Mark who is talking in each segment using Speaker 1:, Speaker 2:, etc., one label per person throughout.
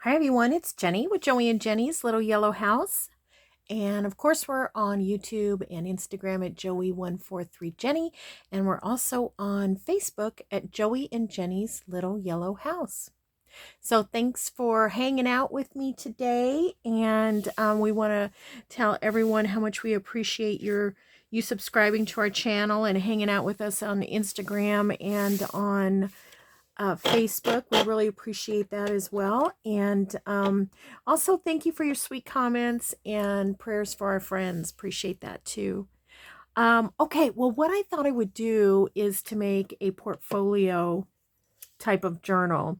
Speaker 1: Hi everyone, it's Jenny with Joey and Jenny's Little Yellow House. And of course, we're on YouTube and Instagram at Joey143Jenny. And we're also on Facebook at Joey and Jenny's Little Yellow House. So thanks for hanging out with me today. And we want to tell everyone how much we appreciate you subscribing to our channel and hanging out with us on Instagram and on Facebook. We really appreciate that as well. And also thank you for your sweet comments and prayers for our friends. Appreciate that too. Okay, well, what I thought I would do is to make a portfolio type of journal.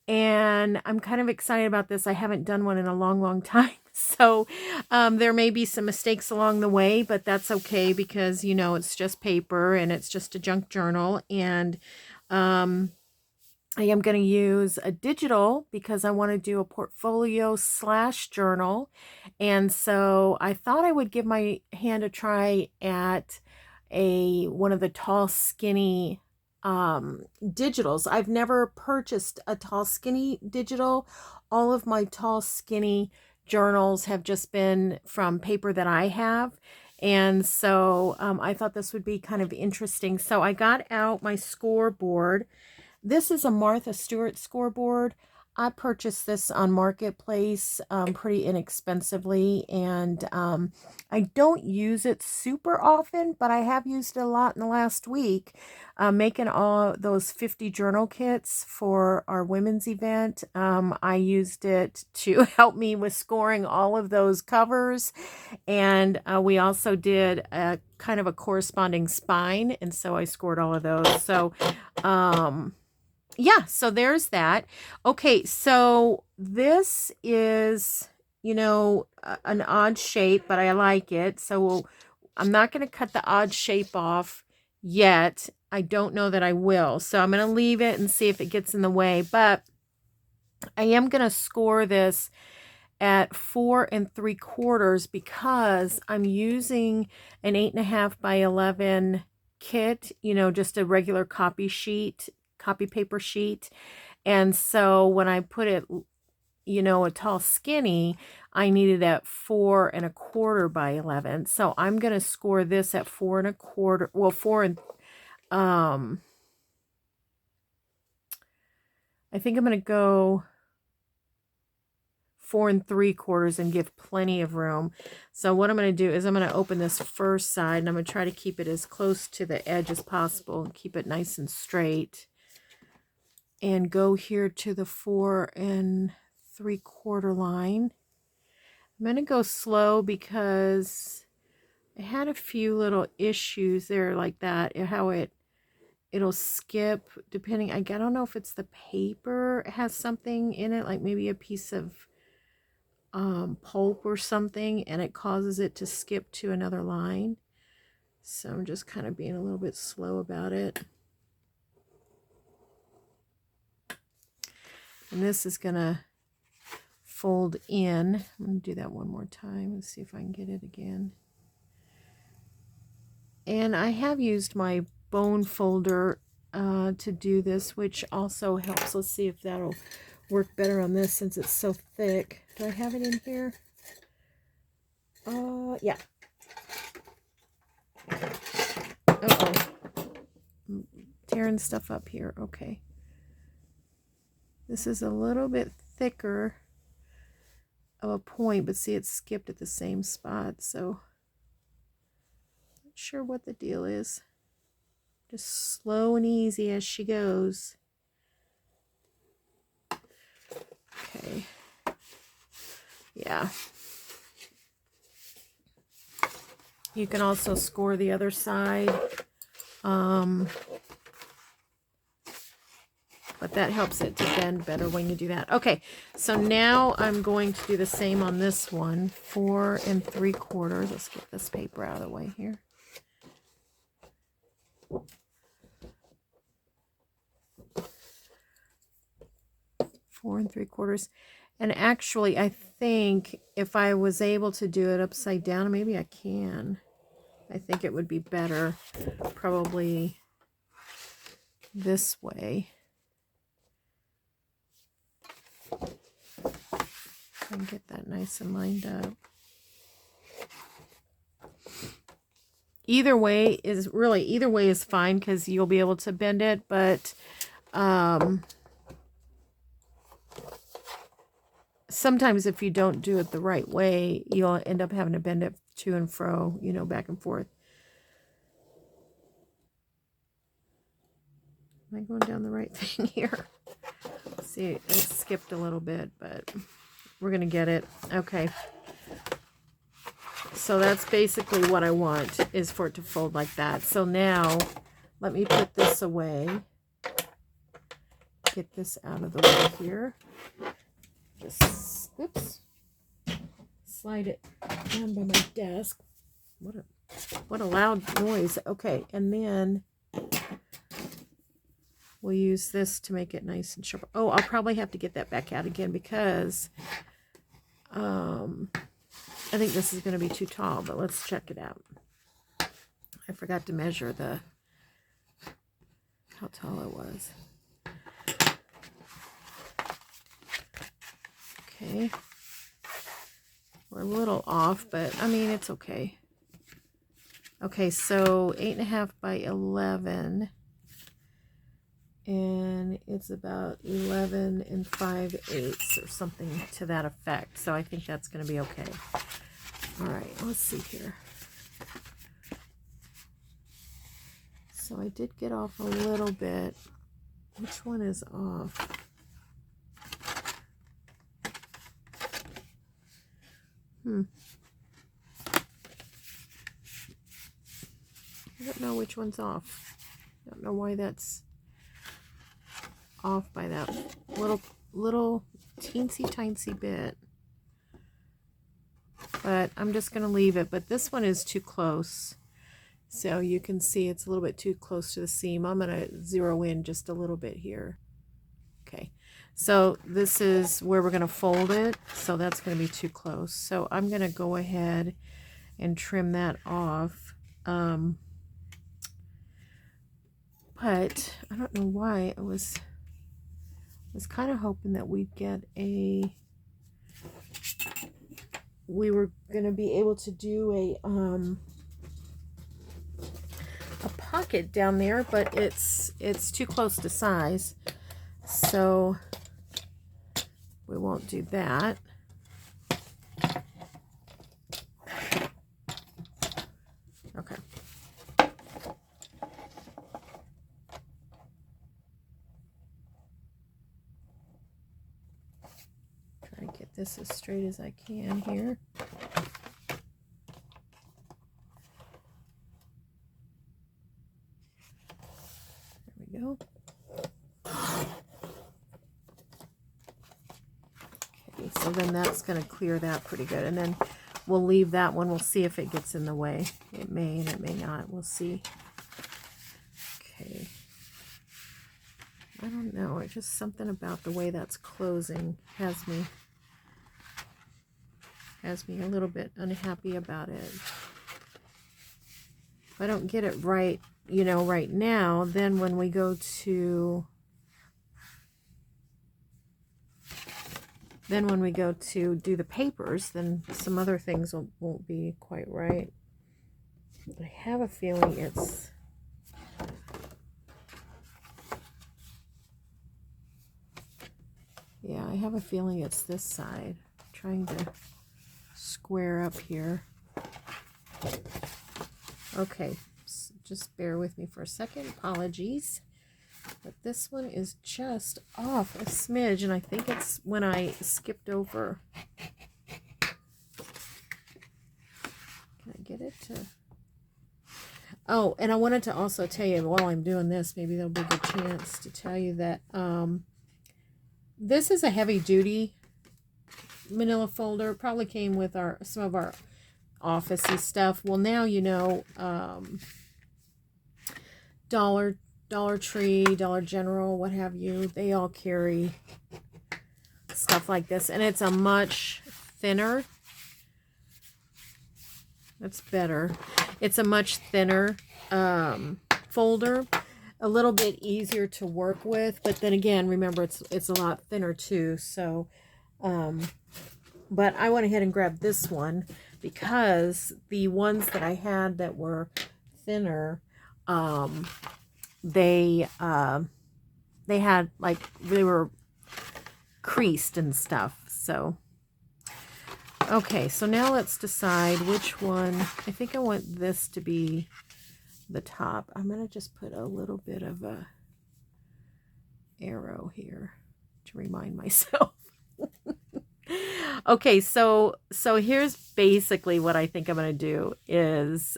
Speaker 1: And I'm kind of excited about this. I haven't done one in a long time. So there may be some mistakes along the way, but that's okay because, you know, it's just paper and it's just a junk journal. And I am going to use a digital because I want to do a portfolio / journal. And so I thought I would give my hand a try at one of the tall skinny digitals. I've never purchased a tall skinny digital. All of my tall skinny journals have just been from paper that I have. And so I thought this would be kind of interesting. So I got out my scoreboard. This is a Martha Stewart scoreboard. I purchased this on Marketplace pretty inexpensively, and I don't use it super often, but I have used it a lot in the last week, making all those 50 journal kits for our women's event. I used it to help me with scoring all of those covers, and we also did a kind of a corresponding spine, and so I scored all of those. So yeah, so there's that. Okay, so this is, you know, an odd shape, but I like it. So I'm not going to cut the odd shape off yet. I don't know that I will. So I'm going to leave it and see if it gets in the way. But I am going to score this at 4 3/4 because I'm using an 8.5 by 11 kit, you know, just a regular copy paper sheet. And so when I put it, you know, a tall skinny, I needed at 4 1/4 by 11. So I'm going to score this at 4 1/4. Well, I think I'm going to go 4 3/4 and give plenty of room. So what I'm going to do is I'm going to open this first side and I'm going to try to keep it as close to the edge as possible and keep it nice and straight. And go here to the 4 3/4 line. I'm going to go slow because I had a few little issues there like that, how it'll skip depending. I don't know if it's the paper has something in it, like maybe a piece of pulp or something, and it causes it to skip to another line. So I'm just kind of being a little bit slow about it. And this is going to fold in. I'm going to do that one more time. Let's see if I can get it again. And I have used my bone folder to do this, which also helps. Let's see if that'll work better on this since it's so thick. Do I have it in here? Yeah. Uh-oh. I'm tearing stuff up here. Okay. This is a little bit thicker of a point, but see, it's skipped at the same spot, so not sure what the deal is. Just slow and easy as she goes. Okay. Yeah. You can also score the other side. But that helps it to bend better when you do that. Okay, so now I'm going to do the same on this one. 4 3/4. Let's get this paper out of the way here. 4 3/4. And actually, I think if I was able to do it upside down, maybe I can. I think it would be better, probably this way. Try and get that nice and lined up. Either way is fine because you'll be able to bend it, but sometimes if you don't do it the right way, you'll end up having to bend it to and fro, you know, back and forth. Am I going down the right thing here? See, it skipped a little bit, but we're going to get it. Okay. So that's basically what I want, is for it to fold like that. So now, let me put this away. Get this out of the way here. Just, oops. Slide it down by my desk. What a loud noise. Okay, and then we'll use this to make it nice and sharp. Oh, I'll probably have to get that back out again because I think this is going to be too tall, but let's check it out. I forgot to measure how tall it was. Okay. We're a little off, but I mean, it's okay. Okay, so 8.5 by 11. And it's about 11 5/8 or something to that effect. So I think that's going to be okay. All right, let's see here. So I did get off a little bit. Which one is off? I don't know which one's off. I don't know why that's off by that little teensy bit. But I'm just going to leave it. But this one is too close. So you can see it's a little bit too close to the seam. I'm going to zero in just a little bit here. Okay. So this is where we're going to fold it. So that's going to be too close. So I'm going to go ahead and trim that off. But I don't know why I was kind of hoping that we'd get we were going to be able to do a pocket down there, but it's too close to size, so we won't do that. Okay. Try to get this as straight as I can here. There we go. Okay, so then that's going to clear that pretty good. And then we'll leave that one. We'll see if it gets in the way. It may and it may not. We'll see. Okay. I don't know. It's just something about the way that's closing has me a little bit unhappy about it. If I don't get it right, you know, right now, then when we go to do the papers, then some other things won't be quite right. But I have a feeling it's I have a feeling it's this side. I'm trying to square up here. Okay, so just bear with me for a second. Apologies. But this one is just off a smidge, and I think it's when I skipped over. Can I get it to... Oh, and I wanted to also tell you, while I'm doing this, maybe there'll be a good chance to tell you that this is a heavy-duty manila folder. Probably came with some of our office-y stuff. Well, now you know, Dollar Tree, Dollar General, what have you, they all carry stuff like this, and it's a much thinner. That's better. It's a much thinner folder, a little bit easier to work with, but then again, remember it's a lot thinner too. So But I went ahead and grabbed this one because the ones that I had that were thinner, um, they had like, they were creased and stuff. So, okay, so now let's decide which one. I think I want this to be the top. I'm going to just put a little bit of a arrow here to remind myself. Okay, so here's basically what I think I'm going to do is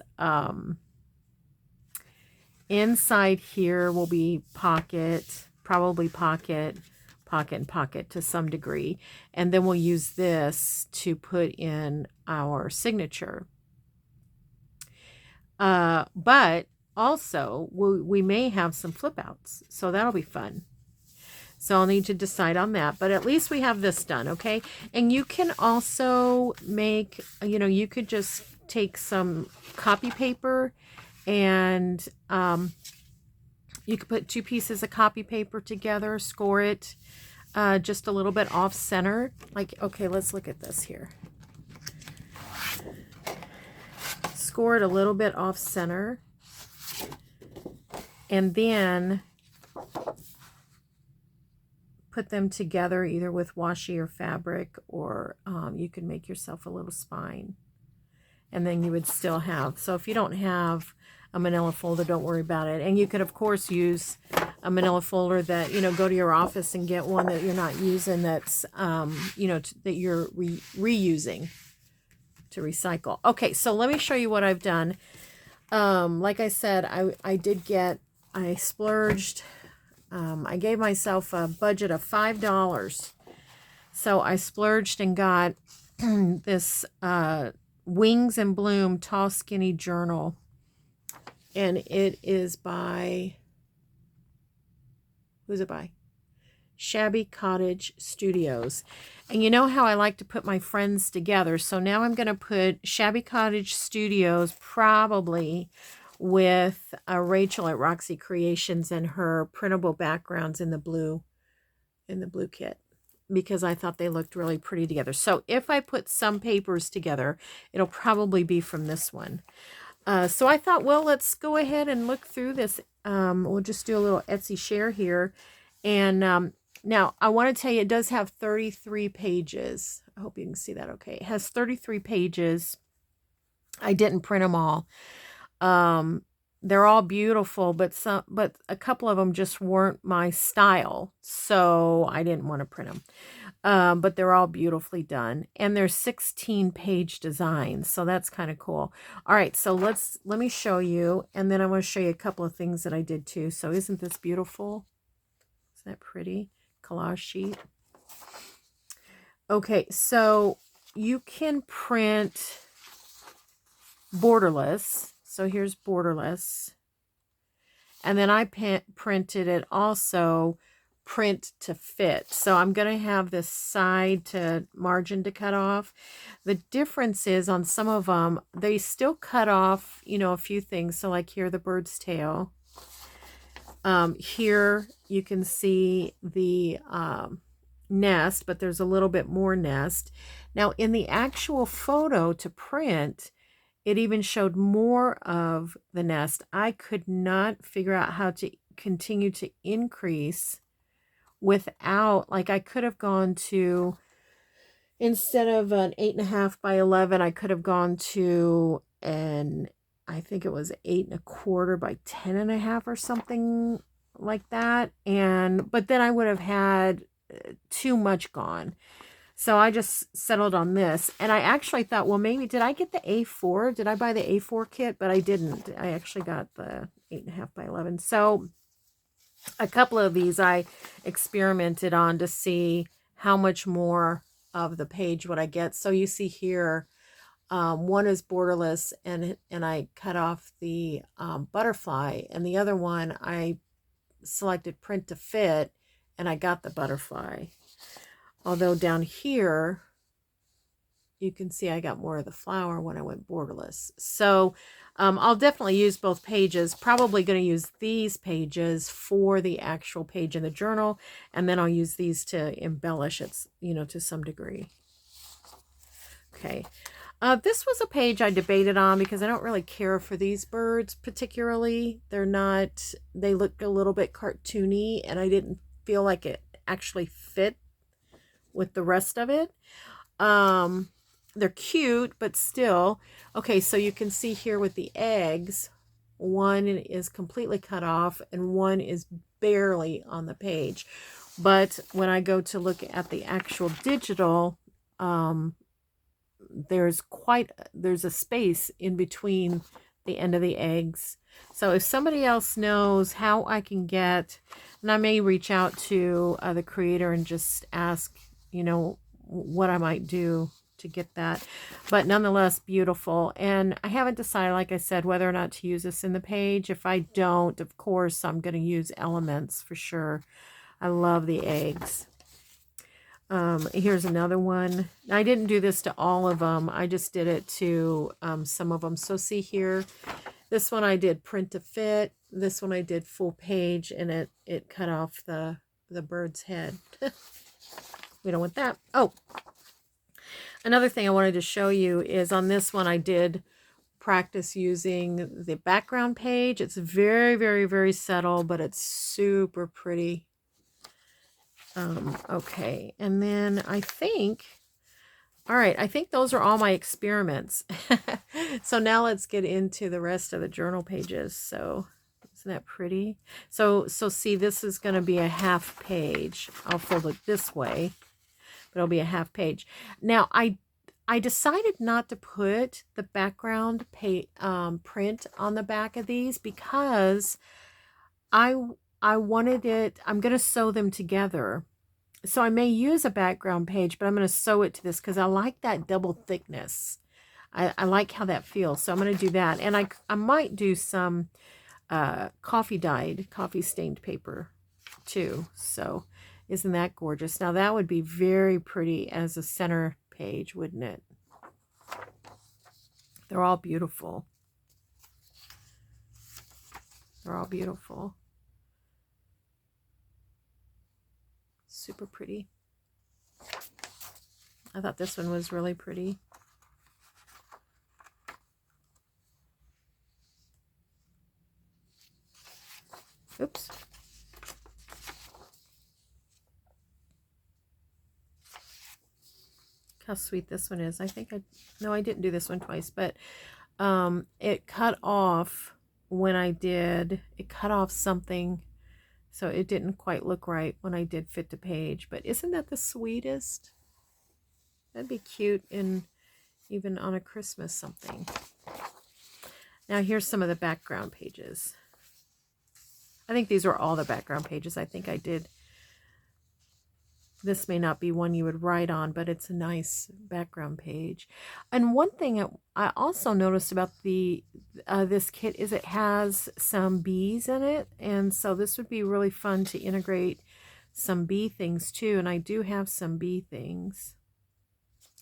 Speaker 1: inside here will be pocket, probably pocket, pocket, and pocket to some degree. And then we'll use this to put in our signature. But also we may have some flip outs, so that'll be fun. So I'll need to decide on that, but at least we have this done, okay? And you can also make, you know, you could just take some copy paper and you could put 2 pieces of copy paper together, score it just a little bit off center. Like, okay, let's look at this here. Score it a little bit off center. And then put them together either with washi or fabric, or you can make yourself a little spine. And then you would still have, so if you don't have a manila folder, don't worry about it. And you could, of course, use a manila folder that, you know, go to your office and get one that you're not using that's, you know, that you're reusing to recycle. Okay, so let me show you what I've done. Like I said, I splurged. I gave myself a budget of $5. So I splurged and got this Wings and Bloom Tall Skinny Journal. And it is by, who's it by? Shabby Cottage Studios. And you know how I like to put my friends together. So now I'm going to put Shabby Cottage Studios probably with Rachel at Roxy Creations and her printable backgrounds in the blue kit, because I thought they looked really pretty together. So if I put some papers together, it'll probably be from this one. So I thought, well, let's go ahead and look through this. We'll just do a little Etsy share here. And now I want to tell you, it does have 33 pages. I hope you can see that okay. It has 33 pages. I didn't print them all. They're all beautiful, but a couple of them just weren't my style, so I didn't want to print them. But they're all beautifully done, and they're 16-page designs, so that's kind of cool. All right, so let me show you, and then I want to show you a couple of things that I did too. So isn't this beautiful? Isn't that pretty? Collage sheet. Okay, so you can print borderless. So here's borderless. And then I printed it also print to fit. So I'm going to have this side to margin to cut off. The difference is on some of them, they still cut off, you know, a few things. So like here, the bird's tail. Here you can see the nest, but there's a little bit more nest. Now in the actual photo to print, it even showed more of the nest. I could not figure out how to continue to increase without, like I could have gone to, instead of an 8.5 by 11, I could have gone to I think it was 8.25 by 10.5 or something like that. But then I would have had too much gone. So I just settled on this. And I actually thought, well, maybe, did I get the A4? Did I buy the A4 kit? But I didn't. I actually got the 8.5 by 11. So a couple of these I experimented on to see how much more of the page would I get. So you see here, one is borderless, and I cut off the butterfly. And the other one, I selected print to fit, and I got the butterfly. Although down here, you can see I got more of the flower when I went borderless. So I'll definitely use both pages. Probably going to use these pages for the actual page in the journal. And then I'll use these to embellish it, you know, to some degree. Okay. This was a page I debated on because I don't really care for these birds particularly. They look a little bit cartoony, and I didn't feel like it actually fit with the rest of it. They're cute, but still. Okay, so you can see here with the eggs, one is completely cut off and one is barely on the page. But when I go to look at the actual digital, there's a space in between the end of the eggs. So if somebody else knows how I can get, and I may reach out to the creator and just ask, what I might do to get that. But nonetheless, beautiful. And I haven't decided, like I said, whether or not to use this in the page. If I don't, of course, I'm going to use elements for sure. I love the eggs. Here's another one. I didn't do this to all of them. I just did it to some of them. So see here, this one I did print to fit. This one I did full page, and it cut off the bird's head. We don't want that. Oh, another thing I wanted to show you is on this one I did practice using the background page. It's very, very, very subtle, but it's super pretty. Okay, and then I think those are all my experiments. So now let's get into the rest of the journal pages. So isn't that pretty? So see, this is going to be a half page. I'll fold it this way, but it'll be a half page. Now I decided not to put the background print on the back of these because I wanted it, I'm going to sew them together. So I may use a background page, but I'm going to sew it to this because I like that double thickness. I like how that feels. So I'm going to do that. And I might do some coffee stained paper too. So isn't that gorgeous? Now that would be very pretty as a center page, wouldn't it? They're all beautiful. They're all beautiful. Super pretty. I thought this one was really pretty. Oops. How sweet this one is. I didn't do this one twice, but it cut off when it cut off something. So it didn't quite look right when I did fit to page, but isn't that the sweetest? That'd be cute even on a Christmas something. Now here's some of the background pages. I think these are all the background pages. I think I did. This may not be one you would write on, but it's a nice background page. And one thing I also noticed about this kit is it has some bees in it. And so this would be really fun to integrate some bee things too. And I do have some bee things.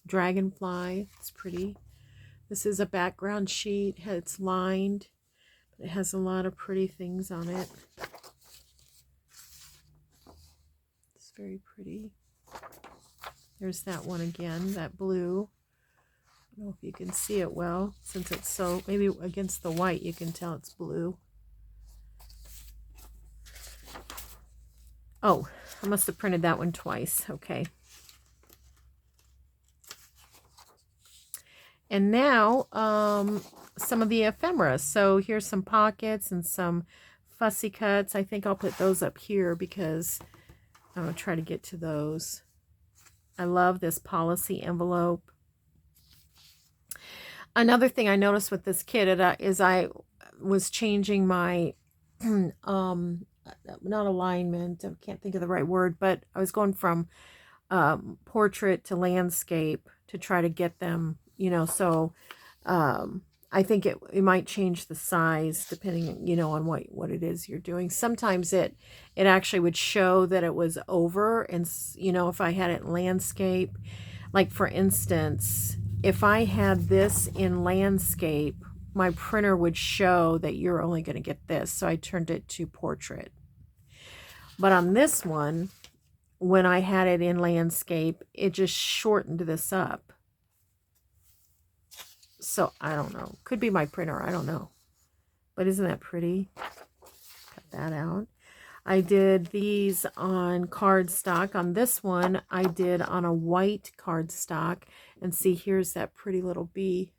Speaker 1: Dragonfly, it's pretty. This is a background sheet. It's lined. It has a lot of pretty things on it. Very pretty. There's that one again, that blue. I don't know if you can see it well, since it's so, maybe against the white you can tell it's blue. Oh, I must have printed that one twice. Okay. And now some of the ephemera. So here's some pockets and some fussy cuts. I think I'll put those up here because I'm going to try to get to those. I love this policy envelope. Another thing I noticed with this kit is I was changing my, not alignment, I can't think of the right word, but I was going from portrait to landscape to try to get them, so I think it might change the size depending, on what it is you're doing. Sometimes it actually would show that it was over, and if I had it in landscape, like for instance, if I had this in landscape, my printer would show that you're only going to get this. So I turned it to portrait. But on this one, when I had it in landscape, it just shortened this up. So I don't know. Could be my printer. I don't know. But isn't that pretty? Cut that out. I did these on cardstock. On this one, I did on a white cardstock. And see, here's that pretty little bee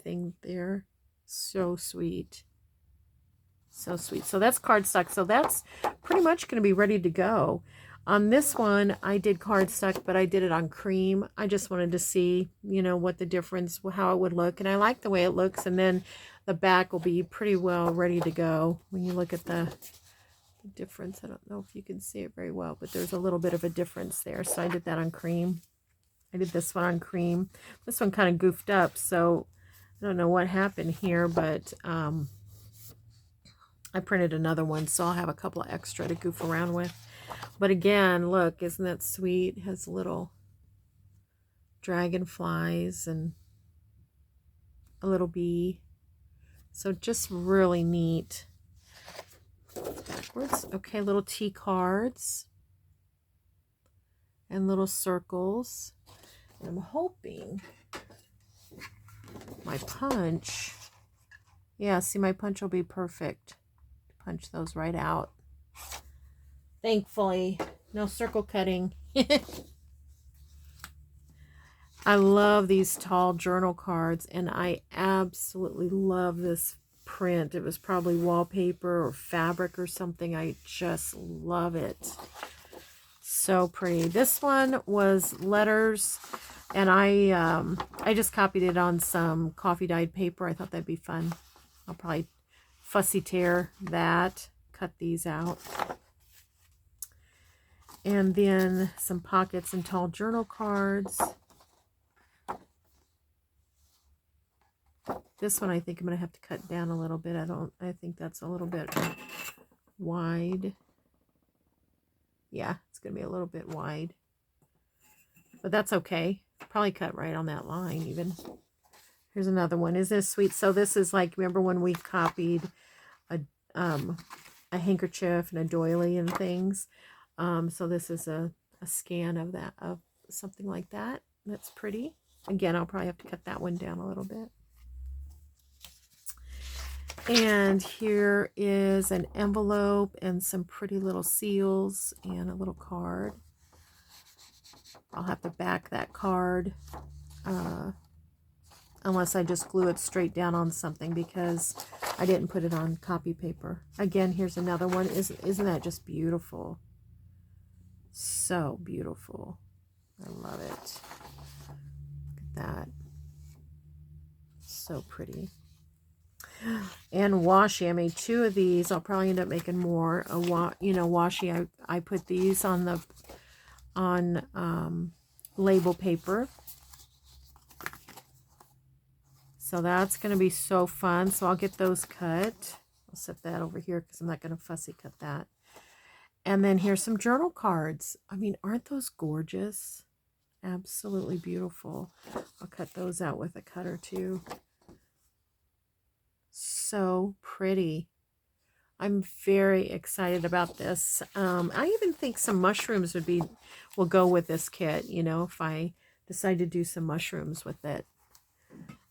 Speaker 1: thing there. So sweet. So sweet. So that's cardstock. So that's pretty much going to be ready to go. On this one, I did cardstock, but I did it on cream. I just wanted to see, you know, what the difference, how it would look. And I like the way it looks. And then the back will be pretty well ready to go. When you look at the difference, I don't know if you can see it very well, but there's a little bit of a difference there. So I did that on cream. I did this one on cream. This one kind of goofed up, so I don't know what happened here, but I printed another one, so I'll have a couple of extra to goof around with. But again, look, isn't that sweet? It has little dragonflies and a little bee. So just really neat. Backwards. Okay, little T cards and little circles. And I'm hoping my punch, yeah, see, my punch will be perfect. Punch those right out. Thankfully, no circle cutting. I love these tall journal cards, and I absolutely love this print. It was probably wallpaper or fabric or something. I just love it. So pretty. This one was letters, and I just copied it on some coffee dyed paper. I thought that'd be fun. I'll probably fussy tear that, cut these out. And then some pockets and tall journal cards. This one I think I'm going to have to cut down a little bit. I think that's a little bit wide. Yeah, it's going to be a little bit wide. But that's okay. Probably cut right on that line even. Here's another one. Isn't this sweet? So this is like, remember when we copied a handkerchief and a doily and things? So this is a scan of that, of something like that. That's pretty. Again, I'll probably have to cut that one down a little bit. And here is an envelope and some pretty little seals and a little card. I'll have to back that card unless I just glue it straight down on something, because I didn't put it on copy paper. Again, here's another one. Isn't that just beautiful? So beautiful. I love it. Look at that. So pretty. And washi. I made 2 of these. I'll probably end up making more. Washi. I put these on the label paper. So that's going to be so fun. So I'll get those cut. I'll set that over here because I'm not going to fussy cut that. And then here's some journal cards. I mean, aren't those gorgeous? Absolutely beautiful. I'll cut those out with a cutter too. So pretty. I'm very excited about this. I even think some mushrooms will go with this kit, you know, if I decide to do some mushrooms with it.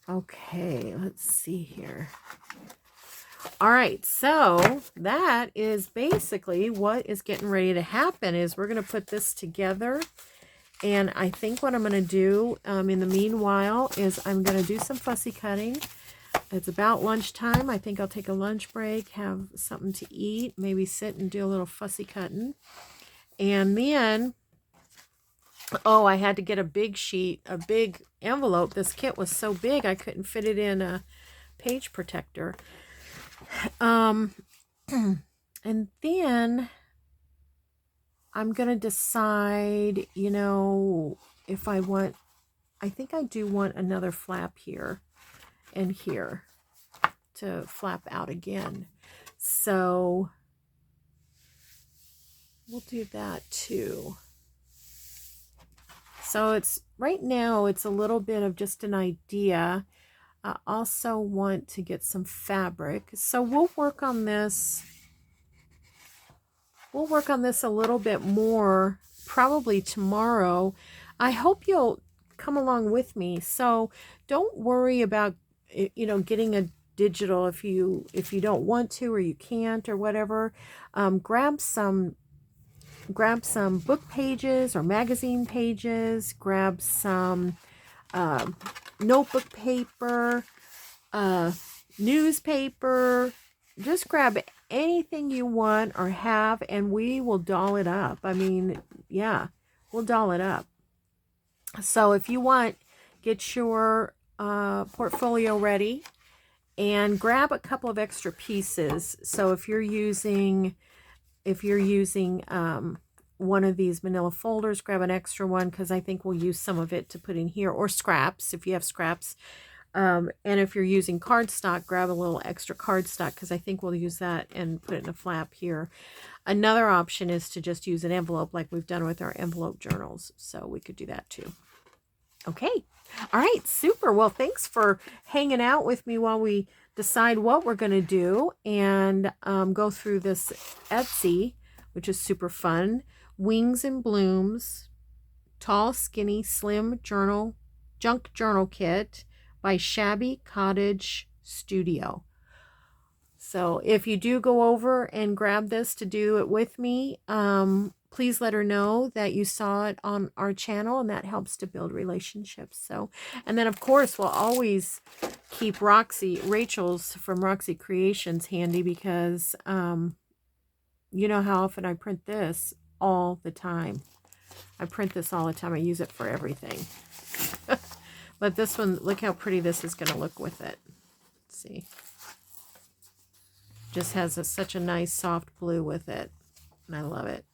Speaker 1: Okay, let's see here. All right, so that is basically what is getting ready to happen. Is we're going to put this together, and I think what I'm going to do in the meanwhile is I'm going to do some fussy cutting. It's about lunchtime. I think I'll take a lunch break, have something to eat, maybe sit and do a little fussy cutting. And then, oh, I had to get a big sheet, a big envelope. This kit was so big I couldn't fit it in a page protector. And then I'm going to decide, you know, if I think I do want another flap here and here to flap out again. So we'll do that too. So right now it's a little bit of just an idea. I also want to get some fabric. So we'll work on this. We'll work on this a little bit more probably tomorrow. I hope you'll come along with me. So don't worry about, you know, getting a digital if you don't want to, or you can't, or whatever. Grab some book pages or magazine pages. Grab some notebook paper, newspaper. Just grab anything you want or have, and we will doll it up. I mean, yeah, we'll doll it up. So if you want, get your portfolio ready and grab a couple of extra pieces. So if you're using one of these manila folders, grab an extra one, because I think we'll use some of it to put in here, or scraps if you have scraps. And if you're using cardstock, grab a little extra cardstock, because I think we'll use that and put it in a flap here. Another option is to just use an envelope like we've done with our envelope journals. So we could do that too. Okay. All right. Super. Well, thanks for hanging out with me while we decide what we're going to do and go through this Etsy, which is super fun. Wings and Blooms, Tall, Skinny, Slim Journal, Junk Journal Kit by Shabby Cottage Studio. So if you do go over and grab this to do it with me, please let her know that you saw it on our channel, and that helps to build relationships. So, and then of course we'll always keep Rachel's from Roxy Creations handy, because you know how often I print this all the time. I print this all the time. I use it for everything. But this one, look how pretty this is going to look with it. Let's see. Just has such a nice soft blue with it. And I love it.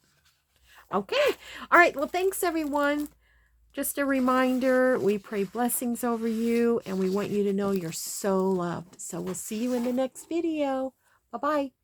Speaker 1: Okay. All right. Well, thanks, everyone. Just a reminder, we pray blessings over you, and we want you to know you're so loved. So we'll see you in the next video. Bye-bye.